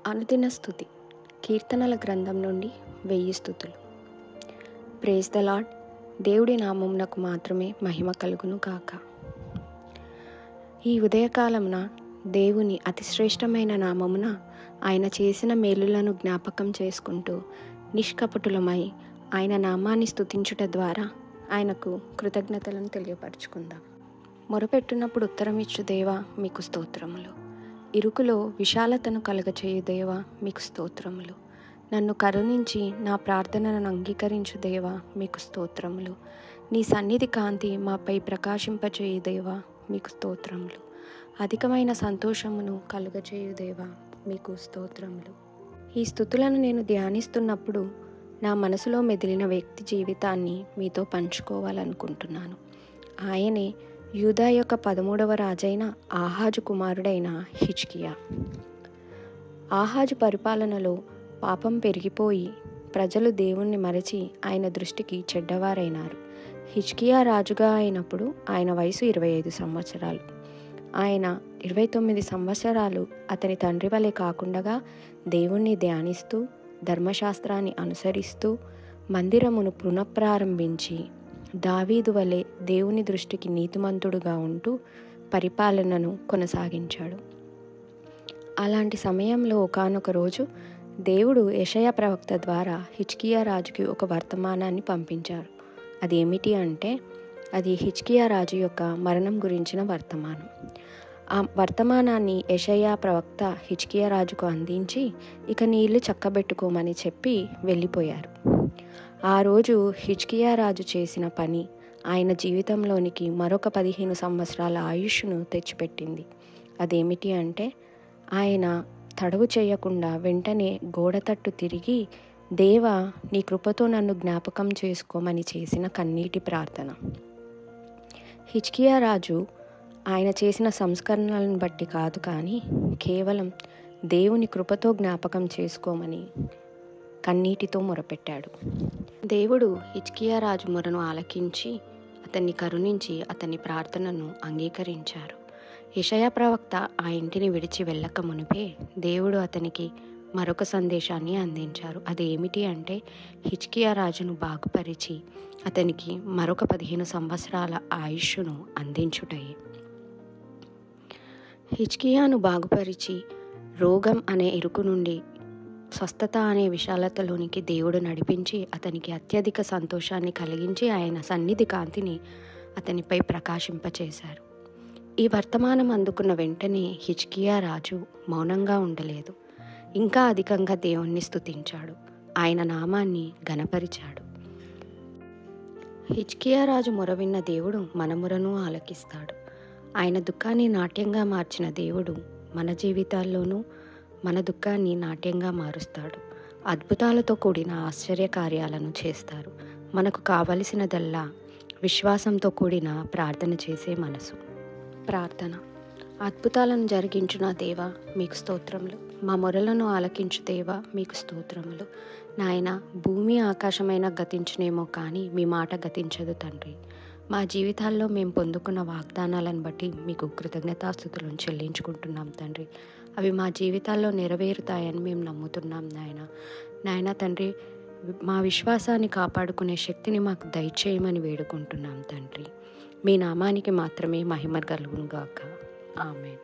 అనుదిన స్తుతి కీర్తనల గ్రంథం నుండి 1000 స్తుతులు. Praise the lord. దేవుడి నామమునకు మాత్రమే మహిమ కలుగును గాక. ఈ ఉదయకాలమున దేవుని అతిశ్రేష్టమైన నామమున ఆయన చేసిన మేలులను జ్ఞాపకం చేసుకుంటూ నిష్కపటులమై ఆయన నామాన్ని స్తుతించుట ద్వారా ఆయనకు కృతజ్ఞతలను తెలియపరచుకుందాం. మొరపెట్టున్నప్పుడు ఉత్తరమిచ్చు దేవా మీకు స్తోత్రములు. ఇరుకులో విశాలతను కలగచేయు దేవా మీకు స్తోత్రములు. నన్ను కరుణించి నా ప్రార్థనను అంగీకరించు దేవా మీకు స్తోత్రములు. నీ సన్నిధి కాంతి మాపై ప్రకాశింపచేయు దేవా మీకు స్తోత్రములు. అధికమైన సంతోషమును కలుగచేయు దేవా మీకు స్తోత్రములు. ఈ స్తుతులను నేను ధ్యానిస్తున్నప్పుడు నా మనసులో మెదిలిన వ్యక్తి జీవితాన్ని మీతో పంచుకోవాలనుకుంటున్నాను. ఆయనే యూదా యొక్క 13వ రాజైన ఆహాజు కుమారుడైన హిజ్కియా. ఆహాజు పరిపాలనలో పాపం పెరిగిపోయి ప్రజలు దేవుణ్ణి మరచి ఆయన దృష్టికి చెడ్డవారైనారు. హిజ్కియా రాజుగా అయినప్పుడు ఆయన వయసు 25 సంవత్సరాలు. ఆయన 29 సంవత్సరాలు అతని తండ్రి వలె కాకుండా దేవుణ్ణి ధ్యానిస్తూ ధర్మశాస్త్రాన్ని అనుసరిస్తూ మందిరమును పునఃప్రారంభించి దావీదు వలె దేవుని దృష్టికి నీతిమంతుడుగా ఉంటూ పరిపాలనను కొనసాగించాడు. అలాంటి సమయంలో ఒకానొక రోజు దేవుడు యెషయా ప్రవక్త ద్వారా హిజ్కియా రాజుకి ఒక వర్తమానాన్ని పంపించారు. అదేమిటి అంటే అది హిజ్కియా రాజు యొక్క మరణం గురించిన వర్తమానం. ఆ వర్తమానాన్ని యెషయా ప్రవక్త హిజ్కియా రాజుకు అందించి ఇక నీ ఇల్లు చక్కబెట్టుకోమని చెప్పి వెళ్ళిపోయారు. ఆ రోజు హిజ్కియా రాజు చేసిన పని ఆయన జీవితంలోనికి మరొక 15 సంవత్సరాల ఆయుష్ను తెచ్చిపెట్టింది. అదేమిటి అంటే ఆయన తడవు చేయకుండా వెంటనే గోడ తట్టు తిరిగి దేవా నీ కృపతో నన్ను జ్ఞాపకం చేసుకోమని చేసిన కన్నీటి ప్రార్థన. హిజ్కియా రాజు ఆయన చేసిన సంస్కరణలను బట్టి కాదు, కానీ కేవలం దేవుని కృపతో జ్ఞాపకం చేసుకోమని కన్నీటితో మొరపెట్టాడు. దేవుడు హిజ్కియా రాజు మొరను ఆలకించి అతన్ని కరుణించి అతని ప్రార్థనను అంగీకరించారు. యెషయా ప్రవక్త ఆ ఇంటిని విడిచి వెళ్ళక మునిపే దేవుడు అతనికి మరొక సందేశాన్ని అందించారు. అది ఏమిటి అంటే హిజ్కియా రాజును బాగుపరిచి అతనికి మరొక 15 సంవత్సరాల ఆయుష్ను అందించుటయే. హిజ్కియాను బాగుపరిచి రోగం అనే ఇరుకు నుండి స్వస్థత అనే విశాలతలోనికి దేవుడు నడిపించి అతనికి అత్యధిక సంతోషాన్ని కలిగించి ఆయన సన్నిధి కాంతిని అతనిపై ప్రకాశింపచేశారు. ఈ వర్తమానం అందుకున్న వెంటనే హిజ్కియా రాజు మౌనంగా ఉండలేదు. ఇంకా అధికంగా దేవుణ్ణి స్తుతించాడు, ఆయన నామాన్ని ఘనపరిచాడు. హిజ్కియా రాజు మొరవిన్న దేవుడు మన మొరను ఆలకిస్తాడు. ఆయన దుఃఖాన్ని నాట్యంగా మార్చిన దేవుడు మన జీవితాల్లోనూ మన దుఃఖాన్ని నాట్యంగా మారుస్తాడు. అద్భుతాలతో కూడిన ఆశ్చర్య కార్యాలను చేస్తారు. మనకు కావలసినదల్లా విశ్వాసంతో కూడిన ప్రార్థన చేసే మనసు. ప్రార్థన. అద్భుతాలను జరిగించున దేవా మీకు స్తోత్రములు. మా మొరలను ఆలకించు దేవా మీకు స్తోత్రములు. నాయన, భూమి ఆకాశమైన గతించునేమో కానీ మీ మాట గతించదు తండ్రి. మా జీవితాల్లో మేము పొందుకున్న వాగ్దానాలను బట్టి మీకు కృతజ్ఞతాస్తుతులను చెల్లించుకుంటున్నాం తండ్రి. అవి మా జీవితాల్లో నెరవేరుతాయని మేము నమ్ముతున్నాం నాయన తండ్రి. మా విశ్వాసాన్ని కాపాడుకునే శక్తిని మాకు దయచేయమని వేడుకుంటున్నాం తండ్రి. మీ నామానికి మాత్రమే మహిమ కలుగును గాక. ఆమేన్.